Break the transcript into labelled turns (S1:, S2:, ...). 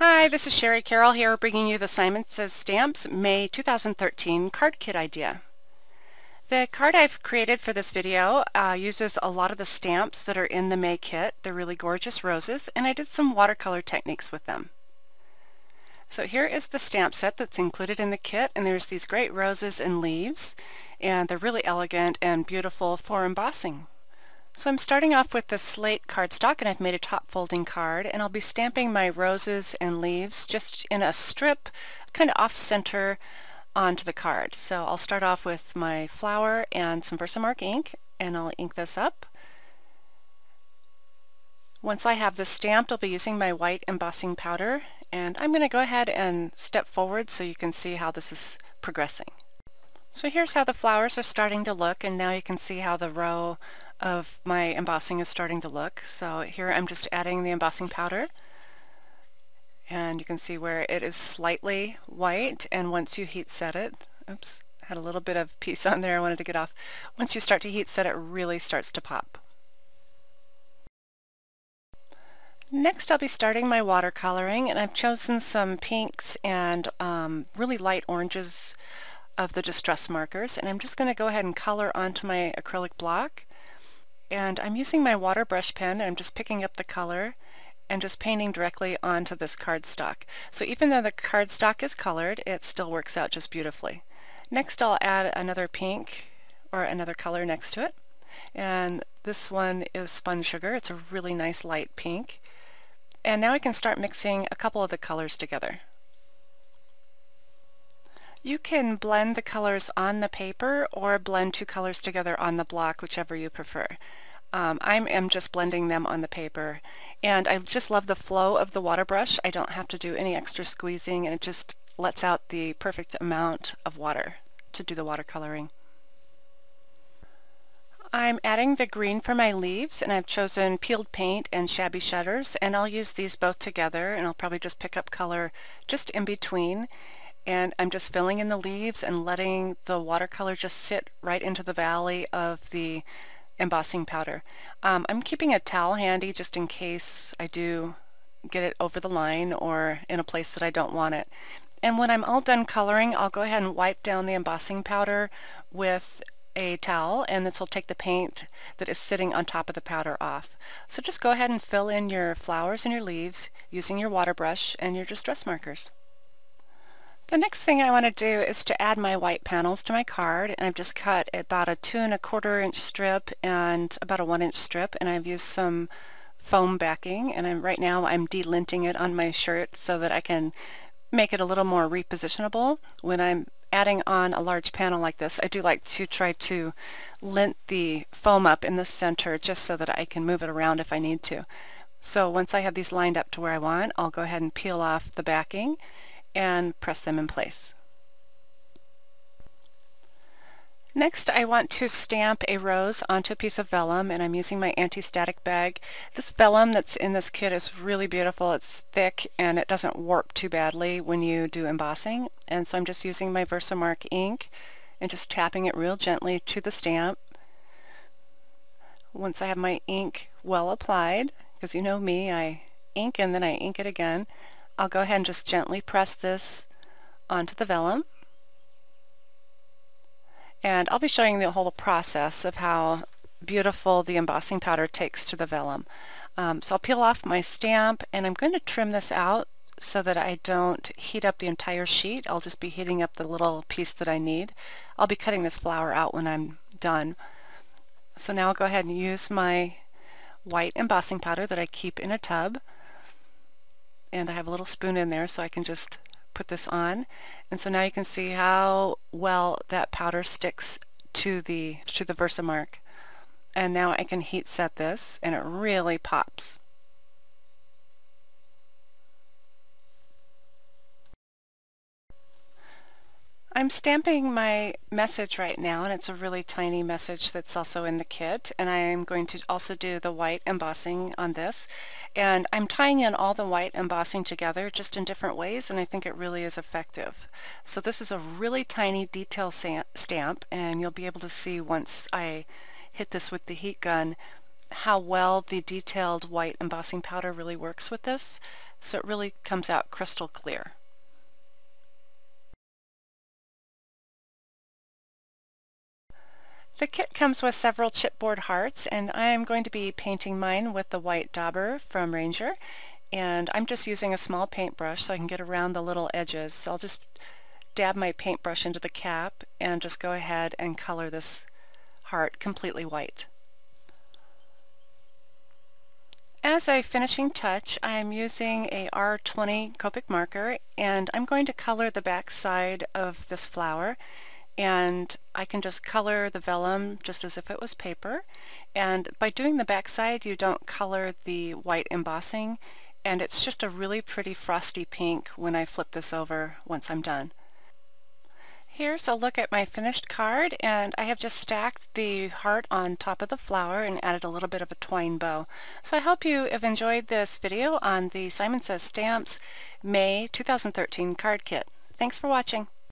S1: Hi, this is Shari Carroll here bringing you the Simon Says Stamps May 2013 card kit idea. The card I've created for this video uses a lot of the stamps that are in the May kit. They're really gorgeous roses, and I did some watercolor techniques with them. So here is the stamp set that's included in the kit, and there's these great roses and leaves, and they're really elegant and beautiful for embossing. So I'm starting off with the slate cardstock, and I've made a top folding card, and I'll be stamping my roses and leaves just in a strip kind of off-center onto the card. So I'll start off with my flower and some Versamark ink, and I'll ink this up. Once I have this stamped, I'll be using my white embossing powder, and I'm going to go ahead and step forward so you can see how this is progressing. So here's how the flowers are starting to look, and now you can see how the row of my embossing is starting to look. So here I'm just adding the embossing powder, and you can see where it is slightly white, and once you heat set it, oops, I had a little bit of piece on there I wanted to get off. Once you start to heat set, it really starts to pop. Next I'll be starting my watercoloring, and I've chosen some pinks and really light oranges of the distress markers, and I'm just going to go ahead and color onto my acrylic block. And I'm using my water brush pen, and I'm just picking up the color and just painting directly onto this cardstock. So even though the cardstock is colored, it still works out just beautifully. Next I'll add another pink or another color next to it. And this one is Spun Sugar. It's a really nice light pink. And now I can start mixing a couple of the colors together. You can blend the colors on the paper or blend two colors together on the block, whichever you prefer. I am just blending them on the paper, and I just love the flow of the water brush. I don't have to do any extra squeezing, and it just lets out the perfect amount of water to do the watercoloring. I'm adding the green for my leaves, and I've chosen peeled paint and shabby shutters, and I'll use these both together, and I'll probably just pick up color just in between. And I'm just filling in the leaves and letting the watercolor just sit right into the valley of the embossing powder. I'm keeping a towel handy just in case I do get it over the line or in a place that I don't want it. And when I'm all done coloring, I'll go ahead and wipe down the embossing powder with a towel, and this will take the paint that is sitting on top of the powder off. So just go ahead and fill in your flowers and your leaves using your water brush and your distress markers. The next thing I want to do is to add my white panels to my card, and I've just cut about a 2 1/4 inch strip and about a 1 inch strip, and I've used some foam backing, and right now I'm delinting it on my shirt so that I can make it a little more repositionable. When I'm adding on a large panel like this, I do like to try to lint the foam up in the center just so that I can move it around if I need to. So once I have these lined up to where I want, I'll go ahead and peel off the backing and press them in place. Next, I want to stamp a rose onto a piece of vellum, and I'm using my anti-static bag. This vellum that's in this kit is really beautiful. It's thick and it doesn't warp too badly when you do embossing, and so I'm just using my Versamark ink and just tapping it real gently to the stamp. Once I have my ink well applied, because you know me, I ink and then I ink it again, I'll go ahead and just gently press this onto the vellum. And I'll be showing the whole process of how beautiful the embossing powder takes to the vellum. So I'll peel off my stamp, and I'm going to trim this out so that I don't heat up the entire sheet. I'll just be heating up the little piece that I need. I'll be cutting this flower out when I'm done. So now I'll go ahead and use my white embossing powder that I keep in a tub. And I have a little spoon in there so I can just put this on. And so now you can see how well that powder sticks to the Versamark. And now I can heat set this, and it really pops. I'm stamping my message right now, and it's a really tiny message that's also in the kit, and I'm going to also do the white embossing on this, and I'm tying in all the white embossing together just in different ways, and I think it really is effective. So this is a really tiny detail stamp, and you'll be able to see once I hit this with the heat gun how well the detailed white embossing powder really works with this. so it really comes out crystal clear. The kit comes with several chipboard hearts, and I'm going to be painting mine with the white dauber from Ranger, and I'm just using a small paintbrush so I can get around the little edges. So I'll just dab my paintbrush into the cap and just go ahead and color this heart completely white. As a finishing touch, I'm using a R20 Copic marker, and I'm going to color the back side of this flower, and I can just color the vellum just as if it was paper. And by doing the back side, you don't color the white embossing, and it's just a really pretty frosty pink when I flip this over once I'm done. Here's a look at my finished card, and I have just stacked the heart on top of the flower and added a little bit of a twine bow. So I hope you have enjoyed this video on the Simon Says Stamps May 2013 card kit. Thanks for watching.